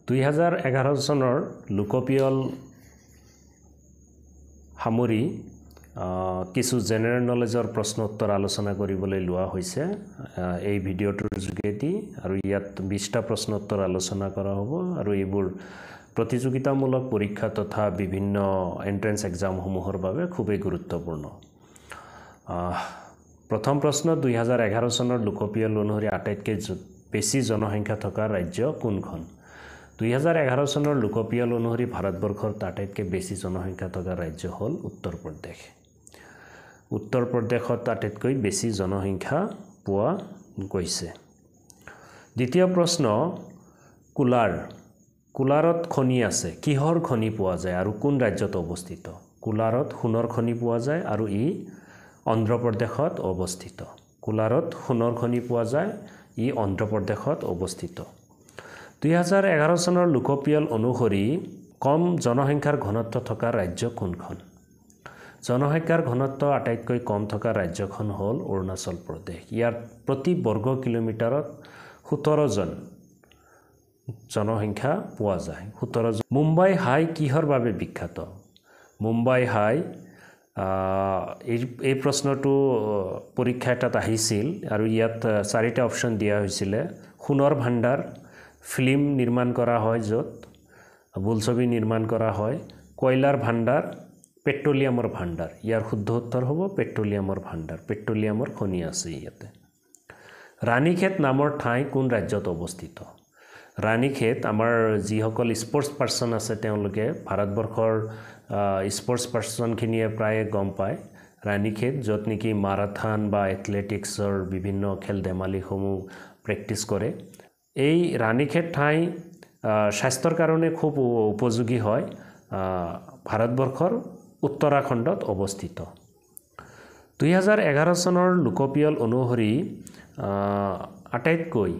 2011 চনৰ লোকপিয়ল সামৰি কিছু জেনেৰেল নলেজৰ প্ৰশ্ন উত্তৰ আলোচনা কৰিবলৈ লোৱা হৈছে এই ভিডিঅ'টোৰ যোগেদি আৰু ইয়াত 20টা প্ৰশ্ন উত্তৰ আলোচনা কৰা হ'ব আৰু এইবোৰ প্ৰতিযোগিতামূলক পৰীক্ষা তথা বিভিন্ন এন্ট্ৰেন্স এক্সামসমূহৰ বাবে খুবেই গুৰুত্বপূৰ্ণ প্ৰথম প্ৰশ্ন 2011 চনৰ লোকপিয়ল অনুসৰি আটাইতকৈ বেছি জনসংখ্যা থকা ৰাজ্য কোনখন 2011 চনৰ লোকপিয়ল অনুসৰি ভাৰতবৰ্ষৰ আটাইতকৈ বেছি জনসংখ্যা থকা ৰাজ্য হ'ল উত্তৰ প্ৰদেশ উত্তৰ প্ৰদেশত আটাইতকৈ বেছি জনসংখ্যা পোৱা গৈছে দ্বিতীয় প্ৰশ্ন কুলাৰত খনি আছে কিহৰ খনি পোৱা যায় আৰু কোন ৰাজ্যত অৱস্থিত কুলাৰত সোণৰ খনি পোৱা যায় আৰু ই অন্ধ্ৰ প্ৰদেশত অৱস্থিত কুলাৰত সোণৰ খনি পোৱা যায় ই অন্ধ্ৰ প্ৰদেশত অৱস্থিত 2011 চনৰ লোকপিয়ল অনুসৰি কম জনসংখ্যাৰ ঘনত্ব থকা ৰাজ্য কোনখন জনসংখ্যাৰ ঘনত্ব আটাইতকৈ কম থকা ৰাজ্যখন হ'ল অৰুণাচল প্ৰদেশ ইয়াৰ প্ৰতি বৰ্গ কিলোমিটাৰত 17 জন জনসংখ্যা পোৱা যায় 17 জন মুম্বাই হাই কিহৰ বাবে বিখ্যাত মুম্বাই হাই এই প্ৰশ্নটো পৰীক্ষা এটাত আহিছিল আৰু ইয়াত 4টা অপচন দিয়া হৈছিল সোণৰ ভাণ্ডাৰ ফিল্ম নিৰ্মাণ কৰা হয় য'ত বোলছবি নিৰ্মাণ কৰা হয় কয়লাৰ ভাণ্ডাৰ পেট্ৰলিয়ামৰ ভাণ্ডাৰ ইয়াৰ শুদ্ধ উত্তৰ হ'ব পেট্ৰলিয়ামৰ ভাণ্ডাৰ পেট্ৰলিয়ামৰ খনি আছে ইয়াতে ৰাণীখেত নামৰ ঠাই কোন ৰাজ্যত অৱস্থিত ৰাণীখেত আমাৰ যিসকল স্পৰ্টছ পাৰ্সন আছে তেওঁলোকে ভাৰতবৰ্ষৰ স্পৰ্টছ পাৰ্সনখিনিয়ে প্ৰায় গম পায় ৰাণীখেত য'ত নেকি মাৰাথন বা এথলেটিক্সৰ বিভিন্ন খেল ধেমালিসমূহ প্ৰেক্টিছ কৰে এই ৰাণীখেত ঠাই স্বাস্থ্যৰ কাৰণে খুব উপযোগী হয় ভাৰতবৰ্ষৰ উত্তৰাখণ্ডত অৱস্থিত 2011 চনৰ লোকপিয়ল অনুসৰি আটাইতকৈ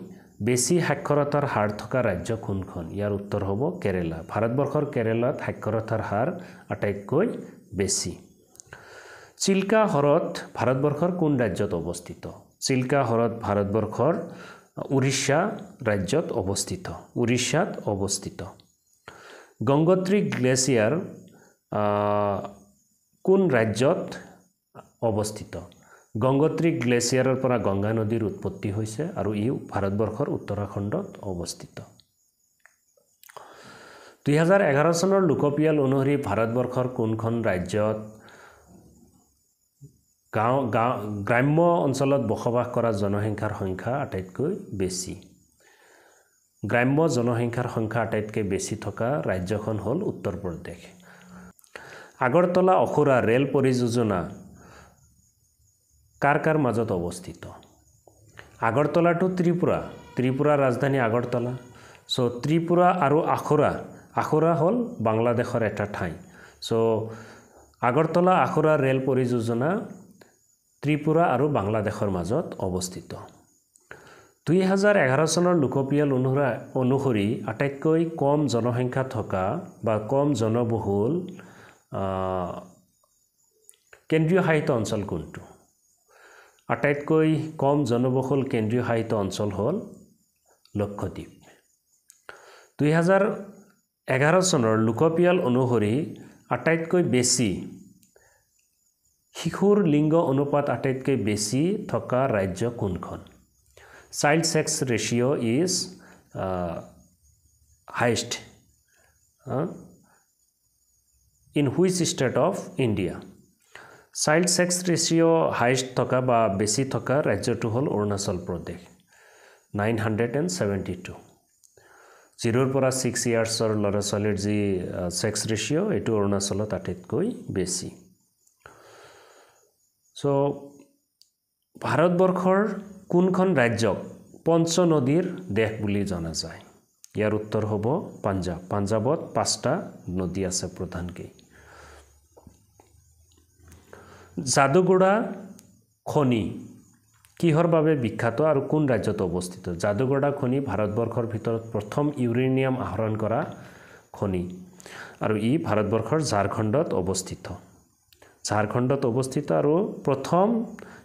বেছি সাক্ষৰতাৰ হাৰ থকা ৰাজ্য কোনখন ইয়াৰ উত্তৰ হ'ব কেৰালা ভাৰতবৰ্ষৰ কেৰালাত সাক্ষৰতাৰ হাৰ আটাইতকৈ বেছি চিল্কা হ্ৰদ ভাৰতবৰ্ষৰ কোন ৰাজ্যত অৱস্থিত চিল্কা হ্ৰদ ভাৰতবৰ্ষৰ উৰিষ্যা ৰাজ্যত উৰিষ্যাত অৱস্থিত গংগোত্ৰী গ্লেচিয়াৰ কোন ৰাজ্যত অৱস্থিত গংগোত্ৰী গ্লেচিয়াৰৰ পৰা গংগা নদীৰ উৎপত্তি হৈছে আৰু ই ভাৰতবৰ্ষৰ উত্তৰাখণ্ডত অৱস্থিত 2011 চনৰ লোকপিয়ল অনুসৰি ভাৰতবৰ্ষৰ কোনখন ৰাজ্যত গ্ৰাম্য অঞ্চলত বসবাস কৰা জনসংখ্যাৰ সংখ্যা আটাইতকৈ বেছি গ্ৰাম্য জনসংখ্যাৰ সংখ্যা আটাইতকৈ বেছি থকা ৰাজ্যখন হ'ল উত্তৰ প্ৰদেশ আগৰতলা অখুৰা ৰেল পৰিযোজনা কাৰ মাজত অৱস্থিত আগৰতলাটো ত্ৰিপুৰা ৰাজধানী আগৰতলা সো ত্ৰিপুৰা আৰু আখুৰা হ'ল বাংলাদেশৰ এটা ঠাই সো আগৰতলা আখুৰা ৰেল পৰিযোজনা ত্ৰিপুৰা আৰু বাংলাদেশৰ মাজত অৱস্থিত 2011 চনৰ লোকপিয়ল অনুসৰি আটাইতকৈ কম জনসংখ্যা থকা বা কম জনবহুল কেন্দ্ৰীয় শাসিত অঞ্চল কোনটো আটাইতকৈ কম জনবহুল কেন্দ্ৰীয় শাসিত অঞ্চল হ'ল লক্ষদ্বীপ 2011 চনৰ লোকপিয়ল অনুসৰি আটাইতকৈ বেছি শিশুৰ লিংগ অনুপাত আটাইতকৈ বেছি থকা ৰাজ্য কোনখন child sex ratio' is highest in which state of India child sex ratio' highest থকা বা বেছি থকা ৰাজ্যটো হ'ল অৰুণাচল প্ৰদেশ 972 0 পৰা 6 ইয়াৰ্ছৰ ল'ৰা ছোৱালীৰ যি সেক্স ৰেশিঅ' এইটো অৰুণাচলত আটাইতকৈ বেছি সো ভাৰতবৰ্ষৰ কোনখন ৰাজ্যক পঞ্চ নদীৰ দেশ বুলি জনা যায় ইয়াৰ উত্তৰ হ'ব পাঞ্জাবত 5টা নদী আছে প্ৰধানকৈ যাদুগোড়া খনি কিহৰ বাবে বিখ্যাত আৰু কোন ৰাজ্যত অৱস্থিত যাদুগোড়া খনি ভাৰতবৰ্ষৰ ভিতৰত প্ৰথম ইউৰেনিয়াম আহৰণ কৰা খনি আৰু ই ভাৰতবৰ্ষৰ ঝাৰখণ্ডত অৱস্থিত আৰু প্ৰথম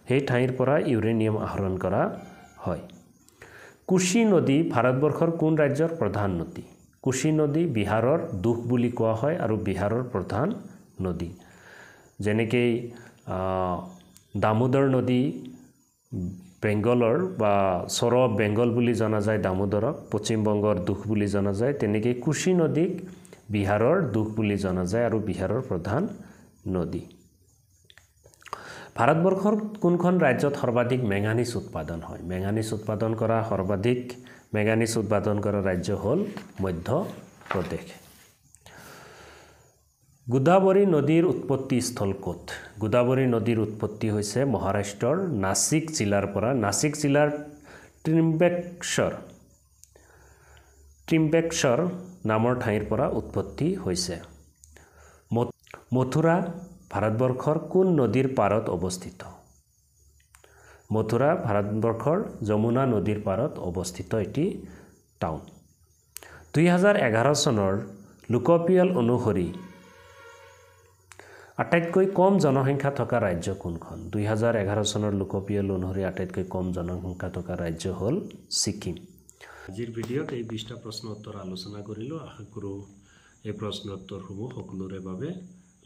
সেই ঠাইৰ পৰা ইউৰেনিয়াম আহৰণ কৰা হয় কোশি নদী ভাৰতবৰ্ষৰ কোন ৰাজ্যৰ প্ৰধান নদী কোশি নদী বিহাৰৰ দুখ বুলি কোৱা হয় আৰু বিহাৰৰ প্ৰধান নদী যেনেকৈ দামোদৰ নদী বেংগলৰ বা সৰ অফ বেংগল বুলি জনা যায় দামোদৰক পশ্চিম বংগৰ দুখ বুলি জনা যায় তেনেকৈ কোশি নদীক বিহাৰৰ দুখ বুলি জনা যায় আৰু বিহাৰৰ প্ৰধান নদী ভাৰতবৰ্ষৰ কোনখন ৰাজ্যত সৰ্বাধিক মেংগানিজ উৎপাদন হয় মেংগানিজ উৎপাদন কৰা সৰ্বাধিক মেংগানিজ উৎপাদন কৰা ৰাজ্য হ'ল মধ্য প্ৰদেশ গোদাবৰী নদীৰ উৎপত্তি স্থল ক'ত গোদাবৰী নদীৰ উৎপত্তি হৈছে মহাৰাষ্ট্ৰৰ নাসিক জিলাৰ পৰা নাসিক জিলাৰ ত্ৰিম্বেশ্বৰ নামৰ ঠাইৰ পৰা উৎপত্তি হৈছে মথুৰা ভাৰতবৰ্ষৰ কোন নদীৰ পাৰত অৱস্থিত মথুৰা ভাৰতবৰ্ষৰ যমুনা নদীৰ পাৰত অৱস্থিত এটি টাউন 2011 চনৰ লোকপিয়ল অনুসৰি আটাইতকৈ কম জনসংখ্যা থকা ৰাজ্য কোনখন 2011 চনৰ লোকপিয়ল অনুসৰি আটাইতকৈ কম জনসংখ্যা থকা ৰাজ্য হ'ল ছিকিম আজিৰ ভিডিঅ'ত এই 20টা প্ৰশ্ন উত্তৰ আলোচনা কৰিলোঁ আশা কৰোঁ এই প্ৰশ্ন উত্তৰসমূহ সকলোৰে বাবে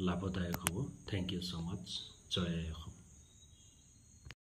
লাভদায়ক হ'ব থ্যাংক ইউ সো মাচ জয়